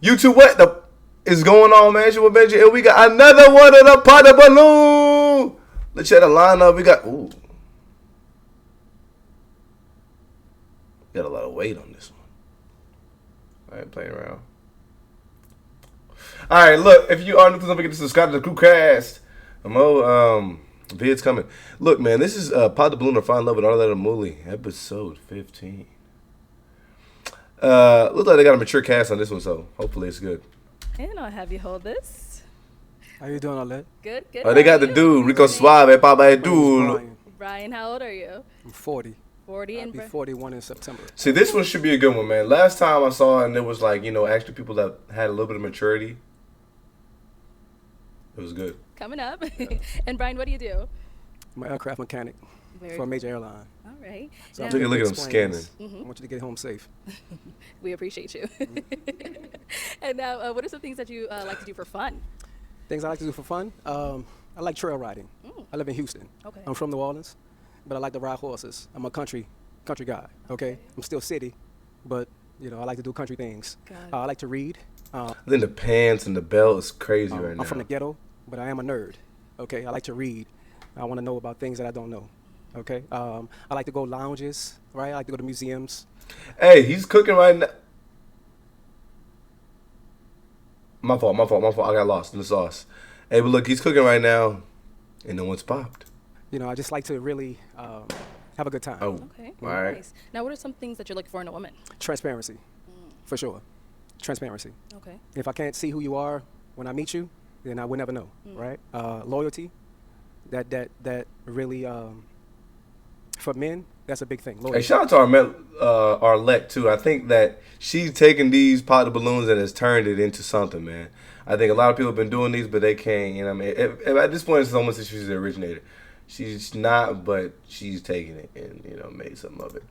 YouTube, what the is going on, man? It's your boy Benji, and we got another one of the pot of balloon. Let's check the lineup. We got got a lot of weight on this one. I ain't playing around. All right, look. If you are new, don't forget to subscribe to the Crewcast. More vids coming. Look, man, this is Pot the Balloon or Find Love with Arletta Mooley, episode 15. Looks like they got a mature cast on this one, so hopefully it's good. And I'll have you hold this. How you doing, Arlette? Good. Oh, they got the dude, Rico Suave, Papa Dude. Brian, how old are you? I'm 40. 40 I'll be 41 in September. See, this one should be a good one, man. Last time I saw it, and it was like, actually people that had a little bit of maturity. It was good. Coming up. Yeah. And Brian, what do you do? I'm an aircraft mechanic for a major airline. All right. So now, I'm Look at him scanning. I want you to get home safe. we appreciate you. And now, what are some things that you like to do for fun? Things I like to do for fun? I like trail riding. I live in Houston. Okay. I'm from New Orleans, but I like to ride horses. I'm a country guy, okay? I'm still city, but, I like to do country things. I like to read. Then the pants and the belt is crazy right now. I'm from the ghetto, but I am a nerd, okay? I like to read. I want to know about things that I don't know, okay? I like to go lounges, right? I like to go to museums. Hey, he's cooking right now. My fault. I got lost in the sauce. Hey, but look, he's cooking right now, and no one's popped. I just like to really have a good time. Oh, Okay. all right. Nice. Now, what are some things that you're looking for in a woman? Transparency, for sure. Transparency. Okay. If I can't see who you are when I meet you, then I would never know, right? Loyalty, that really, for men, that's a big thing. Loyalty. Hey, shout out to Arlette, too. I think that she's taken these pot of balloons and has turned it into something, man. I think a lot of people have been doing these, but they can't. If at this point, it's almost as if she's the originator. She's not, but she's taking it and, made something of it.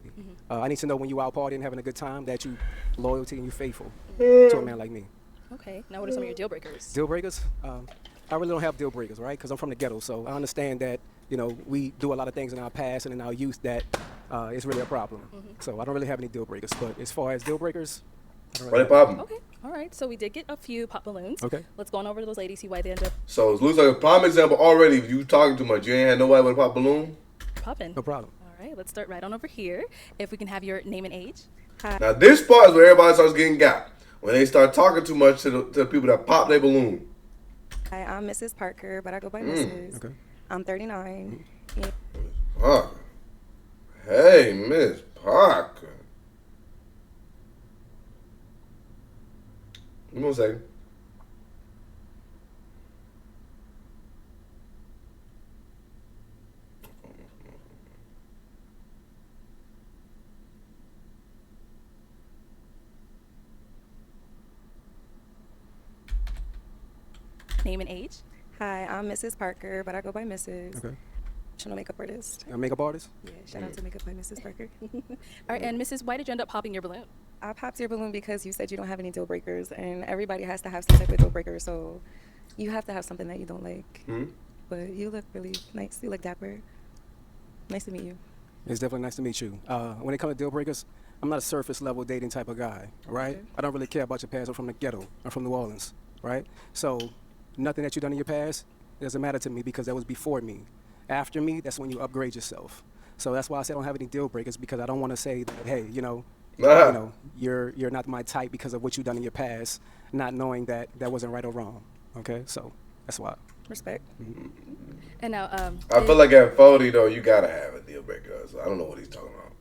I need to know when you out partying, having a good time, that you loyalty and you faithful to a man like me. Okay. Now, what are some of your deal breakers? Deal breakers? I really don't have deal breakers, right? Because I'm from the ghetto, so I understand that, we do a lot of things in our past and in our youth that is really a problem. So I don't really have any deal breakers. But as far as deal breakers, I don't What really a problem. Okay. All right. So we did get a few pop balloons. Okay. Let's go on over to those ladies, see why they end up So it looks like a prime example already. If you talking too much, you ain't had nobody with a pop balloon. popping. No problem. All right. Let's start right on over here. If we can have your name and age. Now this part is where everybody starts getting got. When they start talking too much to the people that pop their balloon. Hi, I'm Mrs. Parker, but I go by Mrs. Okay. I'm 39. Parker. Hey, Miss Parker. Give me 1 second. Name and age. Hi, I'm Mrs. Parker, but I go by Mrs. Okay. Professional makeup artist. A makeup artist? Yeah, shout out to Makeup by Mrs. Parker. All right. And Mrs., why did you end up popping your balloon? I popped your balloon because you said you don't have any deal breakers, and everybody has to have some type of deal breaker, so you have to have something that you don't like. But you look really nice. You look dapper. Nice to meet you. It's definitely nice to meet you. When it comes to deal breakers, I'm not a surface level dating type of guy, right? Okay. I don't really care about your past. I'm from the ghetto. I'm from New Orleans, right? So nothing that you've done in your past doesn't matter to me because that was before me. After me, that's when you upgrade yourself. So that's why I say I don't have any deal breakers because I don't want to say that, hey, you're not my type because of what you've done in your past, not knowing that that wasn't right or wrong. Okay, so that's why. Respect. And now, I feel like at 40 though, you gotta have a deal breaker. So I don't know what he's talking about.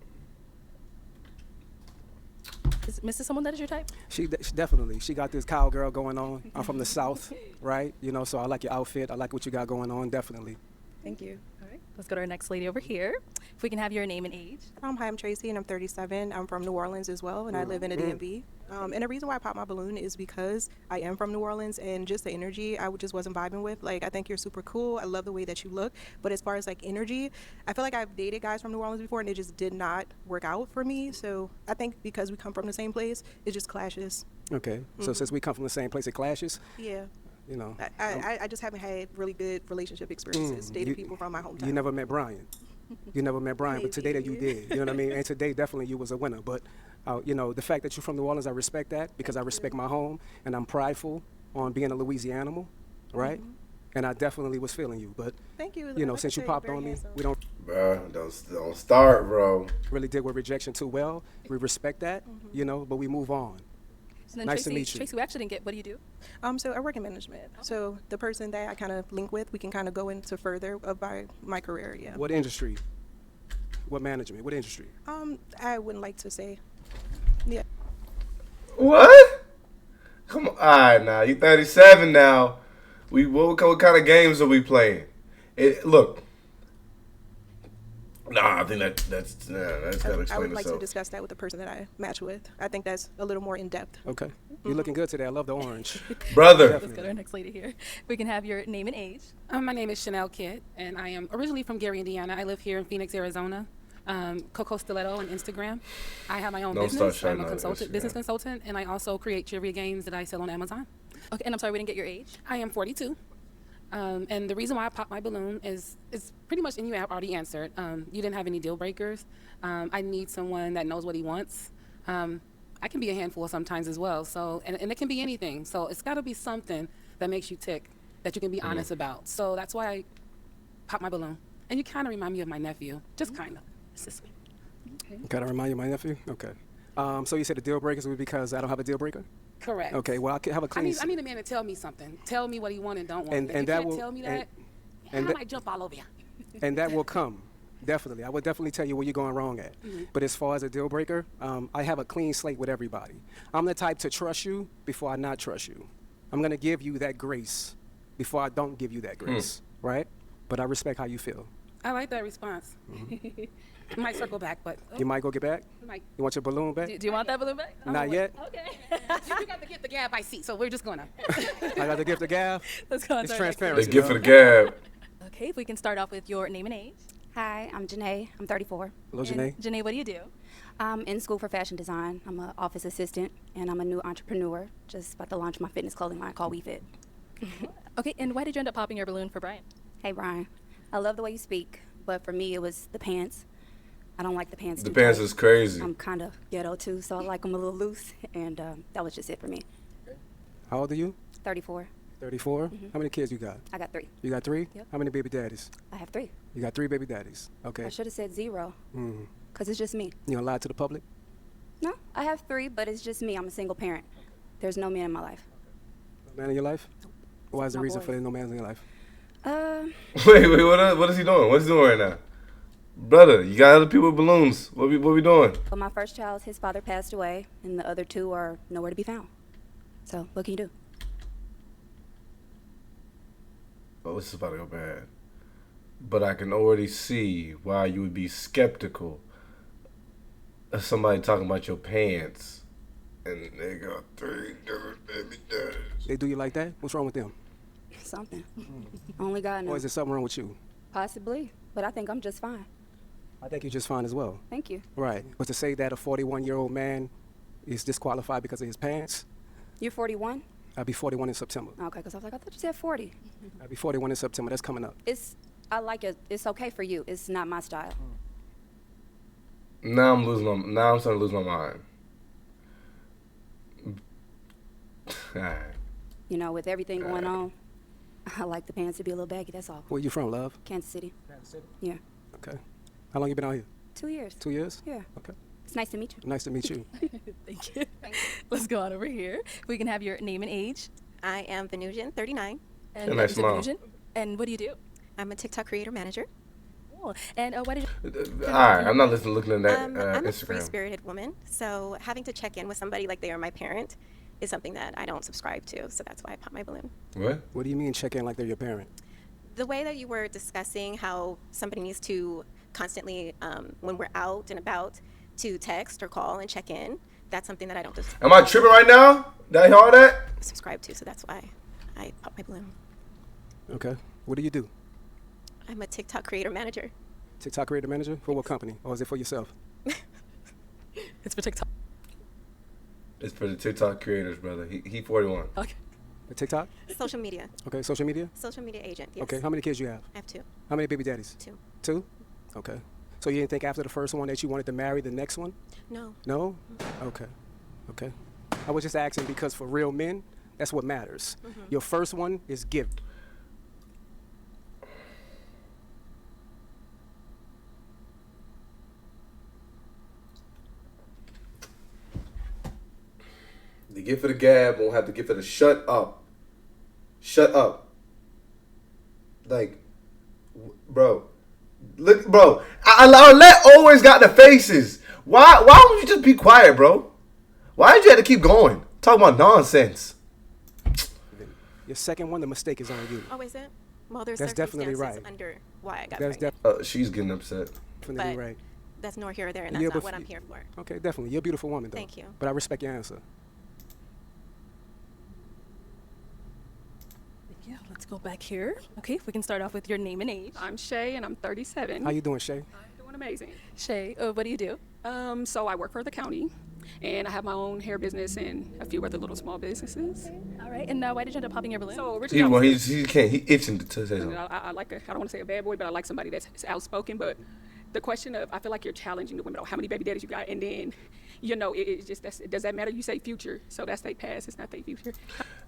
is Mrs. someone that is your type? She definitely. She got this cowgirl going on. I'm from the South, right? So I like your outfit. I like what you got going on, definitely. Thank you. All right. Let's go to our next lady over here. If we can have your name and age. Hi, I'm Tracy, and I'm 37. I'm from New Orleans as well, and I live in the DMV. And the reason why I popped my balloon is because I am from New Orleans, and just the energy I just wasn't vibing with. Like, I think you're super cool. I love the way that you look. But as far as, like, energy, I feel like I've dated guys from New Orleans before, and it just did not work out for me. So I think because we come from the same place, it just clashes. Okay. So since we come from the same place, it clashes. Yeah. You I just haven't had really good relationship experiences dating people from my hometown. never met Brian. You never met Brian, but today that you Maybe. did. You know what I mean? And today definitely you was a winner. But You know, the fact that you're from New Orleans, I respect that because I respect my home and I'm prideful on being a Louisianimal, right? And I definitely was feeling you, but Thank you. you know, Like I since you said, popped very on me, handsome. we don't Bro, don't start, bro. really deal with rejection too well. We respect that, you know, but we move on. And then Nice to Tracy, meet you. Tracy, we actually didn't get. What do you do? So I work in management. So the person that I kind of link with, we can kind of go into further of my career. Yeah. What industry? What management? What industry? I wouldn't like to say. Yeah. What? Come on. All right, now. You 37 now. What kind of games are we playing? Look. Nah, I think that's gotta I explain would like to itself. discuss that with the person that I match with. I think that's a little more in depth. Okay. You're looking good today. I love the orange. Brother. Let's go to our next lady here. We can have your name and age. My name is Chanel Kidd, and I am originally from Gary, Indiana. I live here in Phoenix, Arizona. Coco Stiletto on Instagram. I have my own Don't start business. shouting I'm a out consultant, Instagram. business consultant, and I also create trivia games that I sell on Amazon. Okay, and I'm sorry we didn't get your age. I am 42. And the reason why I popped my balloon is pretty much, and you have already answered. You didn't have any deal breakers. I need someone that knows what he wants. I can be a handful sometimes as well. So, and it can be anything. So it's got to be something that makes you tick, that you can be honest about. So that's why I popped my balloon. And you kind of remind me of my nephew, just kind of. It's this way. Kind of remind you of my nephew? Okay. So you said the deal breakers would be because I don't have a deal breaker? Correct. Okay, well, I can have a clean I need a man to tell me something. Tell me what he want and don't want. And- If and you that can't will- tell me and- that, and I that- might jump all over you. and that will come. Definitely. I would definitely tell you where you're going wrong at. But as far as a deal breaker, I have a clean slate with everybody. I'm the type to trust you before I not trust you. I'm going to give you that grace before I don't give you that grace, right? But I respect how you feel. I like that response. I might circle back, but You might go get back? you might. You want your balloon back? Do you want that balloon back? Not yet. Okay. You got to get the gab I see, so we're just gonna. I got to give the gaff. Let's go on It's to our next transparent. Let's lady. get for the gab. Okay, if we can start off with your name and age. Hi, I'm Janae. I'm 34. Hello, And Janae. Janae, what do you do? I'm in school for fashion design. I'm an office assistant, and I'm a new entrepreneur. Just about to launch my fitness clothing line called WeFit. Okay, and why did you end up popping your balloon for Brian? Hey, Brian. I love the way you speak, but for me, it was the pants. I don't like the pants. The too pants tight. is crazy. I'm kind of ghetto too, so I like them a little loose, and that was just it for me. How old are you? 34. 34? How many kids you got? I got 3. You got 3? Yep. How many baby daddies? I have 3. You got 3 baby daddies. Okay. I should have said 0, Mm. because it's just me. You gonna lie to the public? No, I have 3, but it's just me. I'm a single parent. There's no man in my life. No man in your life? Why is the My reason boys. for there no man in your life? Wait, what is he doing? What's he doing right now? Brother, you got other people with balloons. What we doing? Well, my first child, his father passed away, and the other 2 are nowhere to be found. So, what can you do? Oh, this is about to go bad. But I can already see why you would be skeptical of somebody talking about your pants. And they got 3 different baby daddies. They do you like that? What's wrong with them? Something. Only God Or knows. is there something wrong with you? Possibly, but I think I'm just fine. I think you're just fine as well. Thank you. Right. But to say that a 41-year-old man is disqualified because of his pants, You're 41? I'll be 41 in September. Okay, because I was like, I thought you said 40. I'll be 41 in September. That's coming up. I like it. It's okay for you. It's not my style. Now I'm starting to lose my mind. Alright. You know, with everything going on, I like the pants to be a little baggy. That's all. Where you from, love? Kansas City. Yeah. Okay. How long you been out here? 2 years. 2 years? Yeah. Okay. It's nice to meet you. Nice to meet you. Thank you. Let's go on over here. We can have your name and age. I am Venusian, 39. And A nice is it mom. Venusian? And what do you do? I'm a TikTok creator manager. Cool. And why did you... Alright, I'm not looking at that I'm a Instagram. free-spirited woman, so having to check in with somebody like they are my parent is something that I don't subscribe to, so that's why I pop my balloon. What? What do you mean check in like they're your parent? The way that you were discussing how somebody needs to constantly, when we're out and about, to text or call and check in, that's something that I don't Am I tripping right now? Did I hear all that? subscribe to, so that's why I pop my balloon. Okay. What do you do? I'm a TikTok creator manager. TikTok creator manager? For what company? Or is it for yourself? It's for TikTok. It's for the TikTok creators, brother. He 41. Okay. The TikTok? Social media. Okay. Social media? Social media agent, yes. Okay. How many kids you have? I have 2. How many baby daddies? 2. 2? Okay. So you didn't think after the first one that you wanted to marry the next one? No. No? Okay. Okay. I was just asking because for real men, that's what matters. Your first one is gift. The gift of the gab won't have the gift of the shut up. Shut up. Like, bro. Look, bro. Arlette always got the faces. Why don't you just be quiet, bro? Why did you have to keep going? Talking about nonsense. Your second one, the mistake is on you. Oh, is it? Well, there's That's definitely circumstances right. under why I got That's pregnant. She's getting upset. definitely But right. that's nor here or there, and Yeah, that's not but what I'm here for. Okay, definitely. You're a beautiful woman, though. Thank you. But I respect your answer. Yeah, let's go back here. Okay, if we can start off with your name and age. I'm Shay, and I'm 37. How you doing, Shay? I'm doing amazing. Shay, what do you do? So I work for the county, and I have my own hair business and a few other little small businesses. All right, and why did you end up popping your balloon? So originally, He itching to say something. I like I don't want to say a bad boy, but I like somebody that's outspoken. But the question of, I feel like you're challenging the women on how many baby daddies you got, and then, it's just, does that matter? You say future, so that's their past, it's not their future.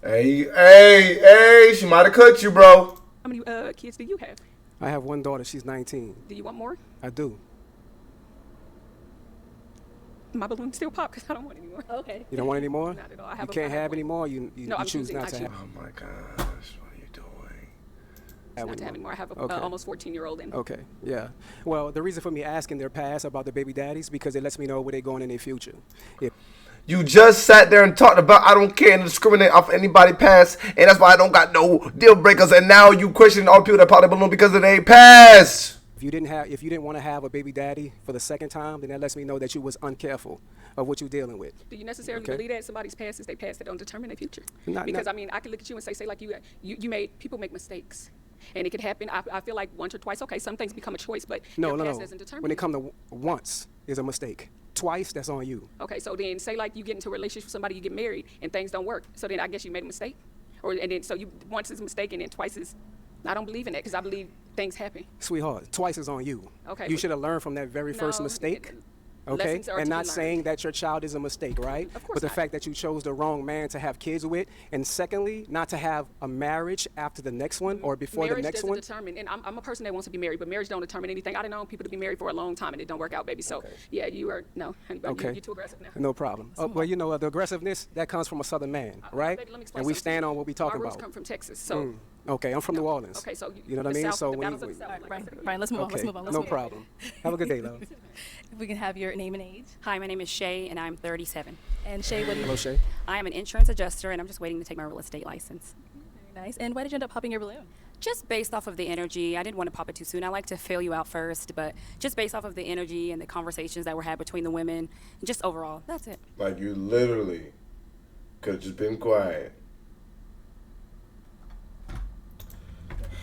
Hey, she might have cut you, bro. How many kids do you have? I have one daughter. She's 19. Do you want more? I do. My balloon still pop because I don't want any more. Okay. You don't want any more? Not at all. I You have can't have one. any more? You No, I'm choose choosing- not I to choose- have Oh my gosh, what are you doing? Not to have any more. I have a Okay. almost 14-year-old and Okay, yeah. Well, the reason for me asking their past about the baby daddies because it lets me know where they're going in their future. If You just sat there and talked about I don't care and discriminate off anybody past, and that's why I don't got no deal breakers. And now you questioning all the people that pop the balloon because of their past. if you didn't want to have a baby daddy for the second time, then that lets me know that you was uncareful of what you're dealing with. do you necessarily Okay. believe that somebody's past is their past that don't determine their future? Not- Because not- I mean, I can look at you and say like you made people make mistakes, and it could happen. I feel like once or twice. Okay, some things become a choice, but No, your no, past no. doesn't determine. When it you. comes to once is a mistake. Twice, that's on you. Okay, so then say like you get into a relationship with somebody, you get married, and things don't work. So then I guess you made a mistake, and then so you once is a mistake, and then twice is. I don't believe in that because I believe things happen. Sweetheart, twice is on you. Okay, You but- should have learned from that very first No, mistake. the Okay? lessons are And to be not learned. saying that your child is a mistake, right? Of course But the not. fact that you chose the wrong man to have kids with, and secondly, not to have a marriage after the next one or before Marriage the next doesn't one. determine, and I'm a person that wants to be married, but marriage don't determine anything. I done known people to be married for a long time and it don't work out, baby. So yeah, you are no, honey, but Okay. you're too aggressive now. No problem. Well, the aggressiveness, that comes from a southern man, right? Baby, let me explain And we something to stand you. on what we My talking roots about. come from Texas, so Okay, I'm from New Orleans. okay, so You know what I the mean? South, So the when battles you- of the South, like I said. Brian, let's move on. Let's Okay, move on. Let's no move on. problem. Have a good day, love. If we can have your name and age. Hi, my name is Shay, and I'm 37. And Shay, what do you Hello, do? Shay. I am an insurance adjuster, and I'm just waiting to take my real estate license. Very nice. And why did you end up popping your balloon? Just based off of the energy, I didn't want to pop it too soon. I like to fill you out first, but just based off of the energy and the conversations that were had between the women, just overall, that's it. Like you literally could have just been quiet.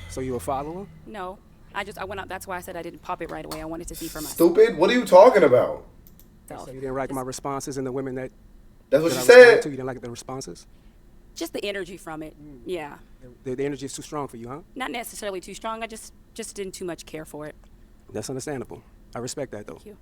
So you a follower? No, I went out. That's why I said I didn't pop it right away. I wanted to see for myself. Stupid. What are you talking about? So you didn't like my responses and the women that That's what that she I responded to? said. You didn't like the responses? Just the energy from it. Yeah, The energy is too strong for you, huh? not necessarily too strong. I just didn't too much care for it. That's understandable. I respect that, though. Thank you.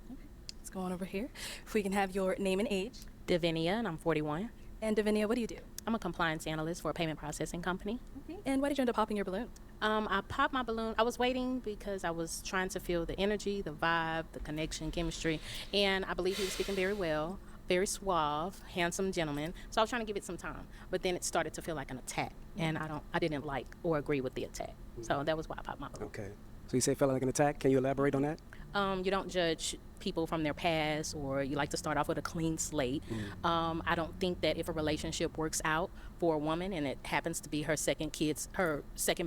Let's go on over here. If we can have your name and age. Davinia, and I'm 41. And Davinia, what do you do? I'm a compliance analyst for a payment processing company. Okay. And why did you end up popping your balloon? I popped my balloon. I was waiting because I was trying to feel the energy, the vibe, the connection, chemistry, and I believe he was speaking very well, very suave, handsome gentleman. So I was trying to give it some time, but then it started to feel like an attack, and I didn't like or agree with the attack. So that was why I popped my balloon. Okay. So you say it felt like an attack. Can you elaborate on that? You don't judge people from their past, or you like to start off with a clean slate. I don't think that if a relationship works out for a woman and it happens to be her second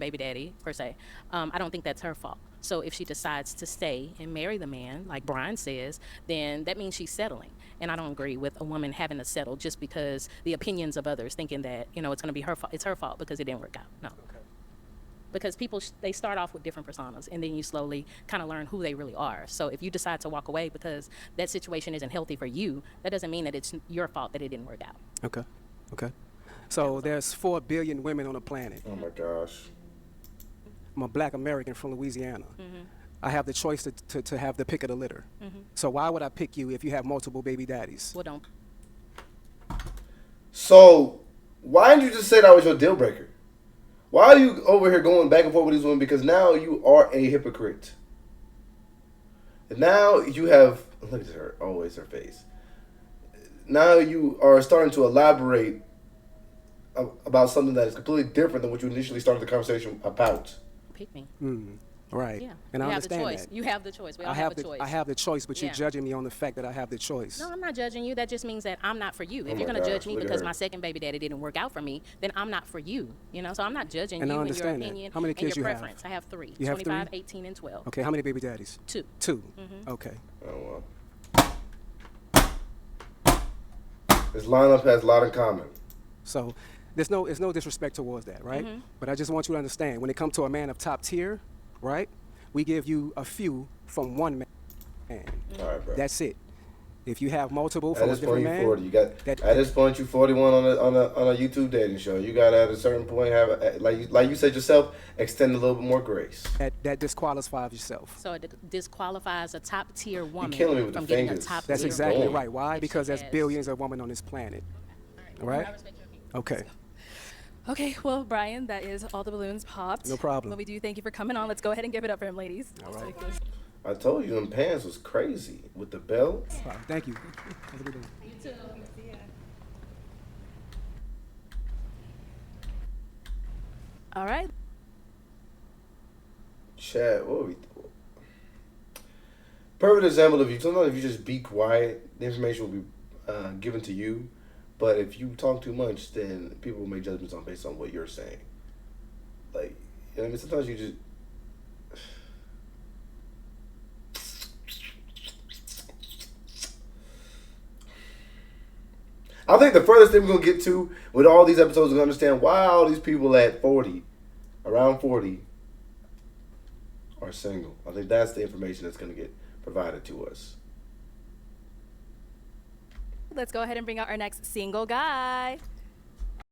baby daddy per se, I don't think that's her fault. So if she decides to stay and marry the man, like Brian says, then that means she's settling. And I don't agree with a woman having to settle just because the opinions of others thinking that, it's going to be her fault. It's her fault because it didn't work out. No. Because people, they start off with different personas, and then you slowly kind of learn who they really are. So if you decide to walk away because that situation isn't healthy for you, that doesn't mean that it's your fault that it didn't work out. Okay. Okay. So there's 4 billion women on the planet. Oh my gosh. I'm a black American from Louisiana. I have the choice to have the pick of the litter. So why would I pick you if you have multiple baby daddies? Well, don't. So why didn't you just say that was your deal breaker? Why are you over here going back and forth with these women? Because now you are a hypocrite. And now you have, look at her, always her face. Now you are starting to elaborate about something that is completely different than what you initially started the conversation about. Pick me. Right. Yeah. And I you have the understand choice. that. You have the choice. We all I have a choice. I have the choice, but you're Yeah. judging me on the fact that I have the choice. No, I'm not judging you. That just means that I'm not for you. If my you're going to gosh, judge me look at because her. my second baby daddy didn't work out for me, then I'm not for you. You know, so I'm not judging And I you and your understand that. opinion How many and kids your you have? preference. I have 3. You have 25, three? 18, and 12. Okay, how many baby daddies? 2. 2. Okay. Oh, well. This lineup has a lot in common. So there's no disrespect towards that, right? But I just want you to understand, when it comes to a man of top tier, right, we give you a few from one man. All right, bro. That's it. If you have multiple At from a this point, different you 40. man, You got at this point, you 41 on a YouTube dating show. You got to at a certain point have like you said yourself, extend a little bit more grace. that disqualifies yourself. So it disqualifies a top tier woman killing me with from the getting fingers. a top That's tier exactly Boom. right. Why? If Because she there's has- billions of women on this planet. All right? I respect your opinion. Okay. Okay, well, Brian, that is all the balloons popped. No problem. Well, we do thank you for coming on. Let's go ahead and give it up for him, ladies. All right. I told you them pants was crazy with the belt. Wow, thank you. Have a good day. You too. All right. Chad, what were we? Perfect example of you. Sometimes if you just be quiet, the information will be given to you. But if you talk too much, then people will make judgments based on what you're saying. Like, you know what I mean? Sometimes you just. I think the furthest thing we're going to get to with all these episodes is understand why all these people at 40, around 40, are single. I think that's the information that's going to get provided to us. Let's go ahead and bring out our next single guy.